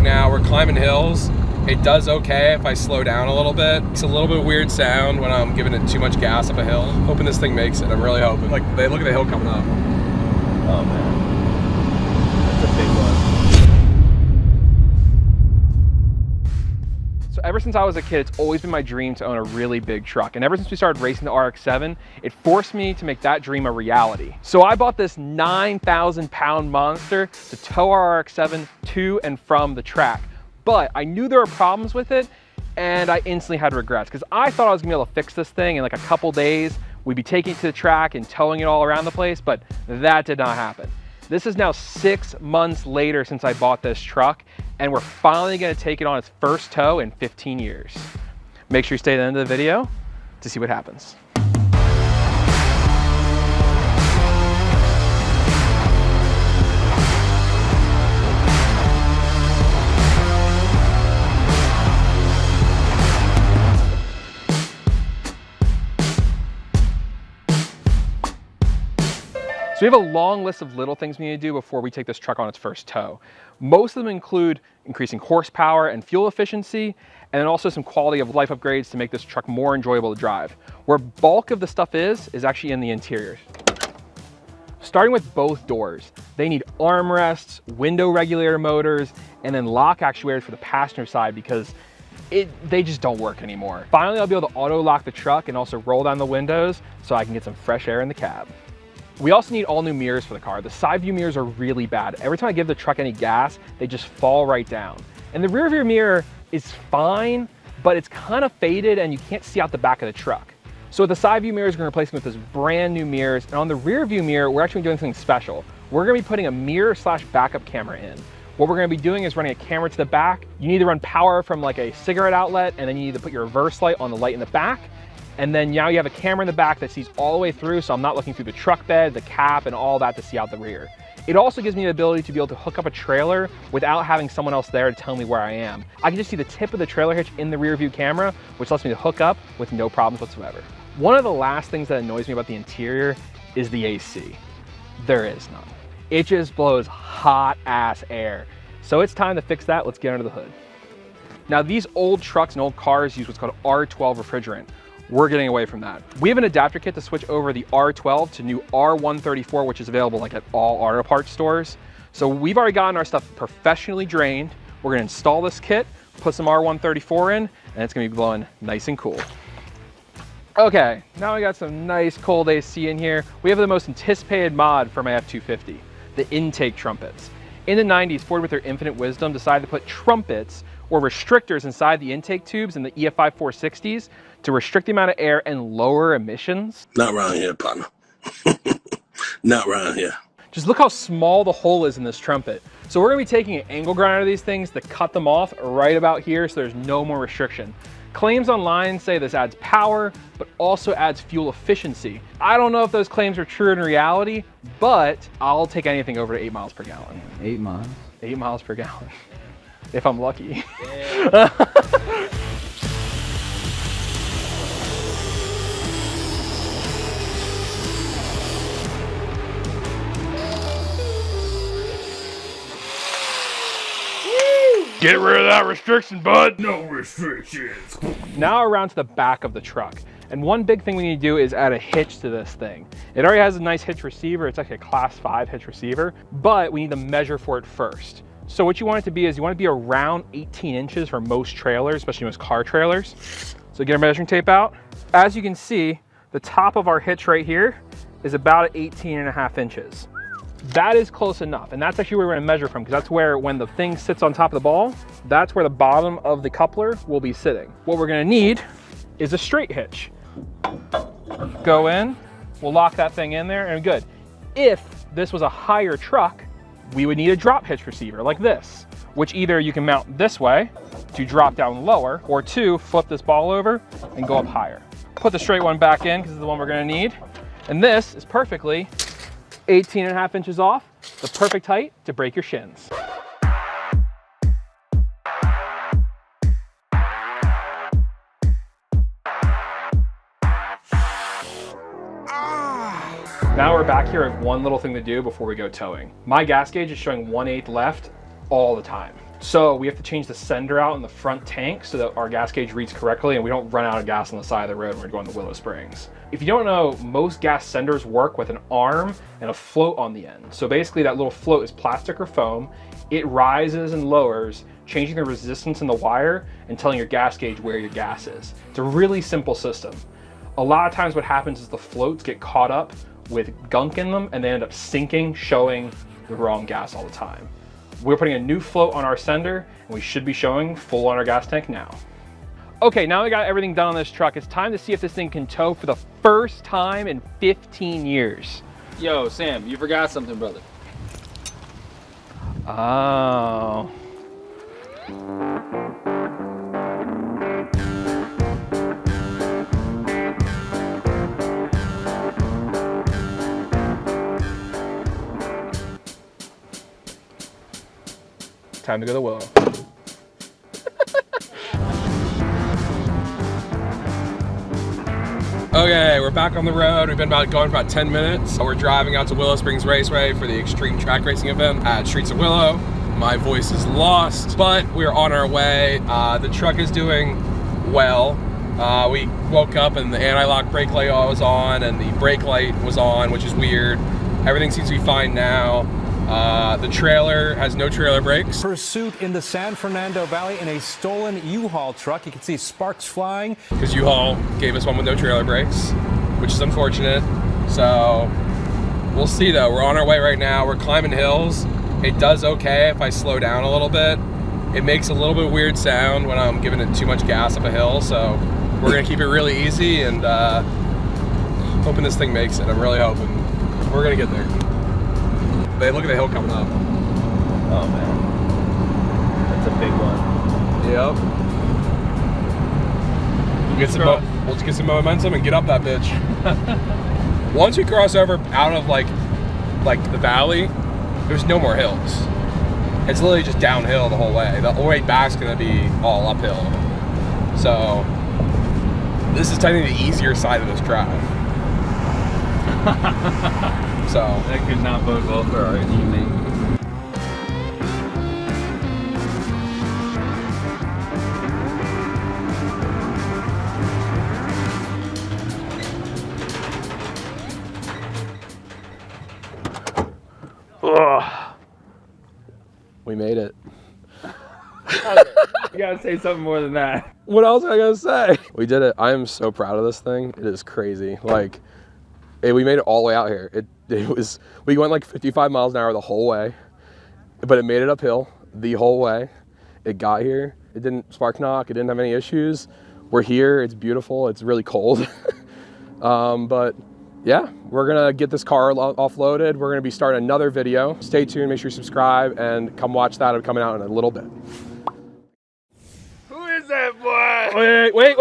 now. We're climbing hills. It does okay if I slow down a little bit. It's a little bit of weird sound when I'm giving it too much gas up a hill. Hoping this thing makes it. I'm really hoping. Like, look at the hill coming up. Oh man, that's a big one. So ever since I was a kid, it's always been my dream to own a really big truck. And ever since we started racing the RX-7, it forced me to make that dream a reality. So I bought this 9,000 pound monster to tow our RX-7 to and from the track. But I knew there were problems with it, and I instantly had regrets because I thought I was gonna be able to fix this thing in like a couple days. We'd be taking it to the track and towing it all around the place, but that did not happen. This is now 6 months later since I bought this truck, and we're finally gonna take it on its first tow in 15 years. Make sure you stay to the end of the video to see what happens. So we have a long list of little things we need to do before we take this truck on its first tow. Most of them include increasing horsepower and fuel efficiency, and then also some quality of life upgrades to make this truck more enjoyable to drive. Where bulk of the stuff is actually in the interior. Starting with both doors, they need armrests, window regulator motors, and then lock actuators for the passenger side because they just don't work anymore. Finally, I'll be able to auto lock the truck and also roll down the windows so I can get some fresh air in the cab. We also need all new mirrors for the car. The side view mirrors are really bad. Every time I give the truck any gas, they just fall right down. And the rear view mirror is fine, but it's kind of faded and you can't see out the back of the truck. So with the side view mirrors, we're gonna replace them with this brand new mirrors. And on the rear view mirror, we're actually doing something special. We're gonna be putting a mirror slash backup camera in. What we're gonna be doing is running a camera to the back. You need to run power from like a cigarette outlet, and then you need to put your reverse light on the light in the back. And then now you have a camera in the back that sees all the way through, so I'm not looking through the truck bed, the cap, and all that to see out the rear. It also gives me the ability to be able to hook up a trailer without having someone else there to tell me where I am. I can just see the tip of the trailer hitch in the rear view camera, which lets me to hook up with no problems whatsoever. One of the last things that annoys me about the interior is the AC. There is none. It just blows hot ass air. So it's time to fix that. Let's get under the hood. Now these old trucks and old cars use what's called R12 refrigerant. We're getting away from that. We have an adapter kit to switch over the R12 to new R134, which is available like at all auto parts stores. So we've already gotten our stuff professionally drained. We're gonna install this kit, put some R134 in, and it's gonna be blowing nice and cool. Okay, now we got some nice cold AC in here. We have the most anticipated mod for my F-250, the Intake Trumpets. In the 90s, Ford with their infinite wisdom decided to put trumpets or restrictors inside the intake tubes in the EFI 460s to restrict the amount of air and lower emissions. Not around here, partner. Not around here. Just look how small the hole is in this trumpet. So we're gonna be taking an angle grinder of these things to cut them off right about here so there's no more restriction. Claims online say this adds power, but also adds fuel efficiency. I don't know if those claims are true in reality, but I'll take anything over to 8 miles per gallon. 8 miles? 8 miles per gallon, if I'm lucky. Yeah. Get rid of that restriction, bud. No restrictions. Now around to the back of the truck. And one big thing we need to do is add a hitch to this thing. It already has a nice hitch receiver. It's actually a class 5 hitch receiver, but we need to measure for it first. So what you want it to be is you want it to be around 18 inches for most trailers, especially most car trailers. So get our measuring tape out. As you can see, the top of our hitch right here is about 18.5 inches. That is close enough, and that's actually where we're gonna measure from, because that's where, when the thing sits on top of the ball, that's where the bottom of the coupler will be sitting. What we're gonna need is a straight hitch. Go in, we'll lock that thing in there, and good. If this was a higher truck, we would need a drop hitch receiver like this, which either you can mount this way to drop down lower, or 2, flip this ball over and go up higher. Put the straight one back in, because it's the one we're gonna need. And this is perfectly 18.5 inches off, the perfect height to break your shins. Now we're back here at one little thing to do before we go towing. My gas gauge is showing 1/8 left all the time. So we have to change the sender out in the front tank so that our gas gauge reads correctly and we don't run out of gas on the side of the road when we're going to Willow Springs. If you don't know, most gas senders work with an arm and a float on the end. So basically that little float is plastic or foam. It rises and lowers, changing the resistance in the wire and telling your gas gauge where your gas is. It's a really simple system. A lot of times what happens is the floats get caught up with gunk in them and they end up sinking, showing the wrong gas all the time. We're putting a new float on our sender and we should be showing full on our gas tank now. Okay, now we got everything done on this truck. It's time to see if this thing can tow for the first time in 15 years. Yo, Sam, you forgot something, brother. Oh. Time to go to Willow. Okay, we're back on the road. We've been going for about 10 minutes. We're driving out to Willow Springs Raceway for the Extreme Track Racing event at Streets of Willow. My voice is lost, but we're on our way. The truck is doing well. We woke up and the anti-lock brake light was on and the brake light was on, which is weird. Everything seems to be fine now. The trailer has no trailer brakes. Pursuit in the San Fernando Valley in a stolen U-Haul truck. You can see sparks flying. Because U-Haul gave us one with no trailer brakes, which is unfortunate. So we'll see though. We're on our way right now. We're climbing hills. It does okay if I slow down a little bit. It makes a little bit weird sound when I'm giving it too much gas up a hill. So we're gonna keep it really easy and hoping this thing makes it. I'm really hoping. We're gonna get there. But look at the hill coming up. Oh man, that's a big one. Yep. We'll get some momentum and get up that bitch. Once we cross over out of like the valley, there's no more hills. It's literally just downhill the whole way. The whole way back's gonna be all uphill. So this is technically the easier side of this drive. So That could not bode well for our evening. ugh. We made it. You gotta say something more than that. What else am I gonna say? We did it. I am so proud of this thing. It is crazy. Like, we made it all the way out here. We went like 55 miles an hour the whole way, but it made it uphill the whole way. It got here. It didn't spark knock. It didn't have any issues. We're here. It's beautiful. It's really cold. But yeah, we're gonna get this car offloaded. We're gonna be starting another video. Stay tuned. Make sure you subscribe and come watch that. It'll be coming out in a little bit. Who is that boy? Wait.